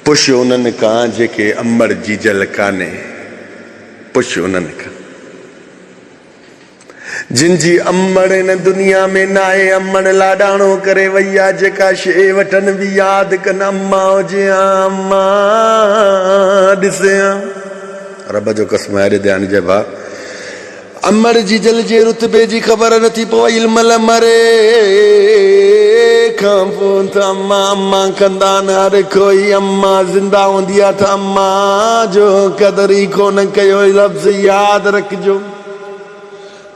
पुछ उन्हनि खां जेके अमर जी जल काने, पुछ उन्हनि खां जिन जी अमड़ न दुनिया में नाहे। अमड़ लाडाणो करे वई आ, जेका शे वठन भी याद कन अम्मा हुजे अम्मा ॾिसे रब जो कसम आहे ध्यान जे भा। अमड़ जी जल जे रुतबे जी ख़बर नथी पवे। इल्मल मरे खां पोइ त अम्मा अम्मा कंदा न हर कोई। अम्मा ज़िंदा हूंदी आहे त अम्मा जो क़दर ई कोन कयो। लफ़्ज़ याद रखिजो।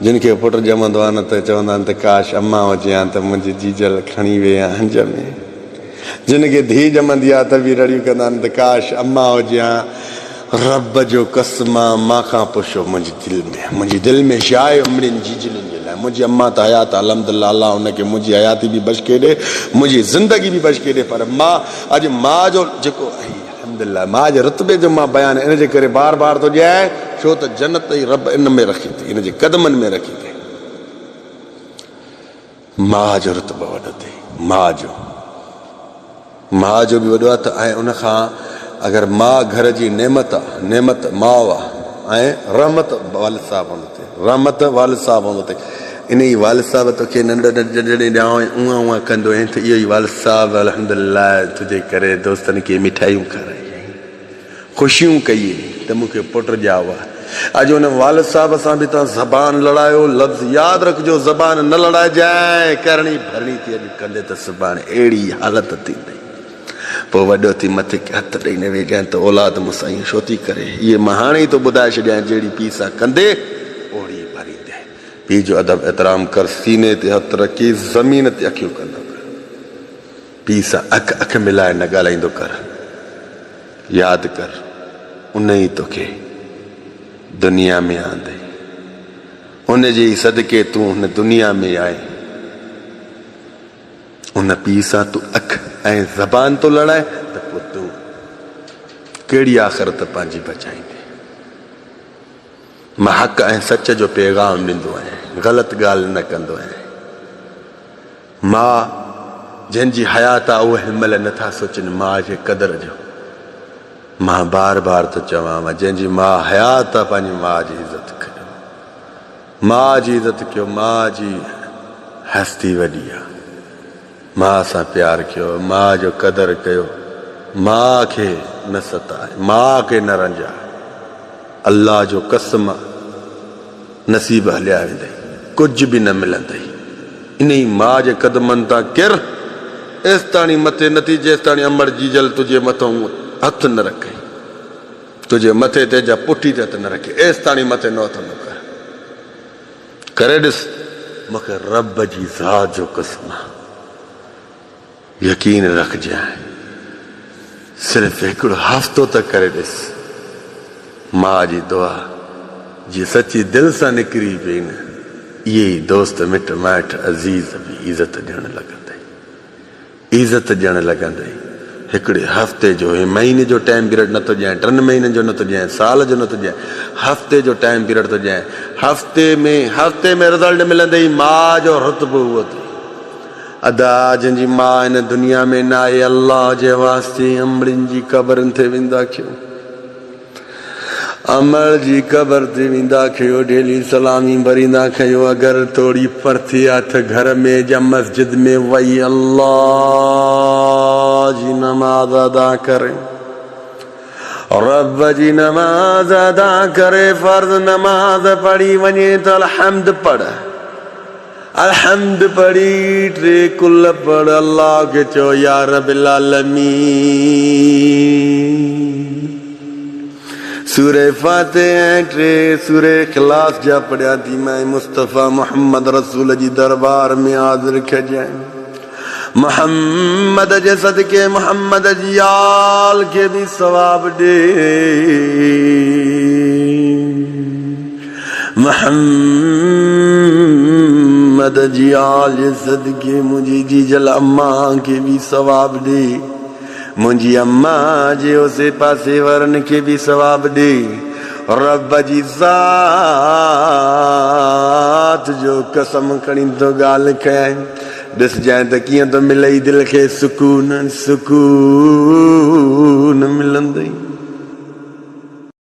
जिन खे पुट ॼमंदो आहे न त चवंदा आहिनि त काश अम्मा हुजे हा त मुंहिंजी जीजल खणी वे हा हंज में। जिन खे धीउ ॼमंदी आहे त बि रड़ियूं कंदा आहिनि त काश अम्मा हुजे हा। रब जो कसम मां खां पुछो मुंहिंजी दिलि में छा आहे अमड़ियुनि जीजलुनि जे लाइ। मुंहिंजी अम्मा त हयात अलहमदुलिल्लाह, अल्लाह हुनखे मुंहिंजी हयाती बि बचके ॾे, मुंहिंजी ज़िंदगी बि बचके ॾे। पर मां अॼु मां जो जेको अलहमदुलिल्लाह मां जे रुतबे जो मां बयानु इन जे करे बार बार थो ॾियां, छो त जन्नत ई रब इन में रखी अथई, इन जे क़दमनि में रखी अथई। मां जो रुतबो वॾो अथई, मां जो बि वॾो आहे त। ऐं उन खां अगरि मां घर जी नेमत आहे, नेमत माउ आहे ऐं रहमत वाल साहब हूंदो अथई, रहमत वाल साहब हूंदो अथई। इन ई वाल साहब तोखे नंढ जॾहिं ॾियां उहा उहा कंदो आहीं त इहो ई वाल साहब अलहमदुलिल्लाह तुंहिंजे करे दोस्तनि खे मिठाइयूं खाराई, ख़ुशियूं कई त मूंखे पुट ॼाओ आहे। अॼु हुन वाल साहब सां बि तव्हां ज़बान लड़ायो। लफ़्ज़ यादि रखिजो, ज़बान न लड़ाइजांइ। करणी भरणी थी अॼु कंदे त सुभाणे अहिड़ी हालत थींदी। पोइ वॾो थी मथे हथु ॾेई न वेजांइ त औलाद मूंसां ईअं छो थी करे। इहे मां हाणे ई थो ॿुधाए छॾियां, जहिड़ी पीउ सां कंदे ओड़ी भरींदे। पीउ जो अदब एतिराम कर, सीने ते हथु रखी ज़मीन ते अखियूं कंदो कर। पीउ सां अख मिलाए न ॻाल्हाईंदो कर। यादि कर उन ई तोखे दुनिया में आंदे, उन जे सदके तूं हुन दुनिया में आए। उन पीउ सां तूं अख ऐं ज़बान तो लड़ाए त पोइ तूं कहिड़ी आख़िरत पंहिंजी बचाईंदे। मां हक़ ऐं सच जो पैगाम ॾींदो आहियां, ग़लति ॻाल्हि न कंदो आहियां। मां जंहिंजी हयात आहे उहे हिन महिल नथा सोचनि माउ जे क़दर जो। मां बार बार थो चवां, जंहिंजी माउ हयात आहे पंहिंजी माउ जी इज़त कयो, माउ जी इज़त कयो। माउ जी हस्ती वॾी आहे। माउ सां प्यारु कयो, माउ जो क़दुरु कयो। माउ खे न सताए, माउ खे न रंजाए। अल्लाह जो कसम नसीब हलिया वेंदई, कुझु बि न मिलंदई। इन ई माउ जे क़दमनि तां किर एसि ताणी मथे नथी जेसि ताणी अमर जी जल तुंहिंजे मथां हथु न रखे, तुंहिंजे मथे ते जा पुठी ते हथु न रखे, एसि ताणी मथे न हथु न कर। करे ॾिस, मूंखे रब जी ज़ात जो कसम आहे। यकीन रखजांइ, सिर्फ़ु हिकिड़ो हफ़्तो त करे ॾिस। माउ जी दुआ जी सची दिलि सां निकिरी पई न, इहे ई दोस्त मिट माइट अज़ीज़ बि इज़त ॾियणु लॻंदई, इज़त ॾियणु लॻंदई। हिकिड़े हफ़्ते जो, महीने जो टाइम पीरियड नथो ॾियां, 3 महीननि जो नथो ॾियां, साल जो नथो ॾियां, हफ़्ते जो टाइम पीरियड थो ॾियां। हफ़्ते में रिज़ल्ट मिलंदई। माउ जो रुतबो उहो अथई। अदा जंहिंजी माउ हिन दुनिया में न आहे, अल्लाह जे वास्ते अमड़ियुनि जी क़बरुनि ते वेंदा कयो, अमर जी क़बर ते वेंदा कयो, डेली सलामी भरींदा कयो। अगरि थोड़ी परथे आहे त घर में या मस्जिद में वही अल्लाह जी नमाज़ अदा करे, रब जी नमाज़ अदा करे। फर्ज़ नमाज़ पढ़ी वञे त अलहम्द पढ़, अलहम्द पढ़ी 3 कुल पढ़। अल्लाह के चो या रब्बिल आलमीन। सूरे फातिहा 3 सूरे इख़लास जा पढ़िया थी मैं मुस्तफ़ा मोहम्मद रसूल जी दरबार में हाज़िर कजांइ। मोहम्मद जे सदके मोहम्मद जी आल के भी सवाब दे, मोहम्मद जी आल जे सदके मुंहिंजी जीजल अम्मा के भी सवाब दे, मुंहिंजी अम्मा जे उसे पासे वारनि खे बि सवाब ॾे। रब जी ज़ात जो कसम खणी थो ॻाल्हि कयां, ॾिसजांइ त कीअं थो मिलई दिलि खे सुकून, सुकून ज़िंदगी